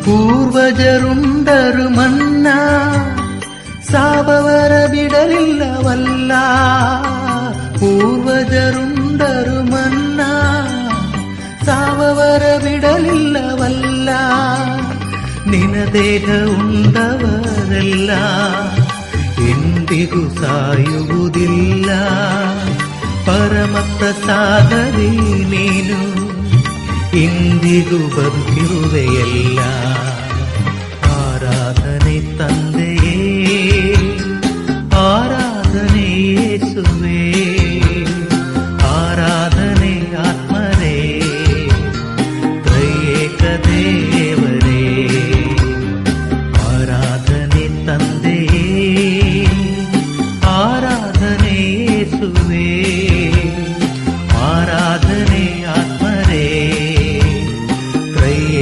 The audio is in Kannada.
ಪೂರ್ವಜರುಂಡರು ಮನ್ನ ಸಾವವರ ಬಿಡಲಿಲ್ಲವಲ್ಲ. ಪೂರ್ವಜರುಂಡರು ಮನ್ನ ಸಾವವರ ಬಿಡಲಿಲ್ಲವಲ್ಲ. ನಿನ ದೇಹ ಉಂಡವರೆಲ್ಲ ಎಂದಿಗೂ ಸಾಯುವುದಿಲ್ಲ. ಪರಮಪ್ರಸಾದವೇ ನೀನು ಇಂದಿಗೂ ಬದುಕಿರುವೆಯಲ್ಲ. ಆರಾಧನೆ ತಂದೆಯೇ, ಆರಾಧನೆ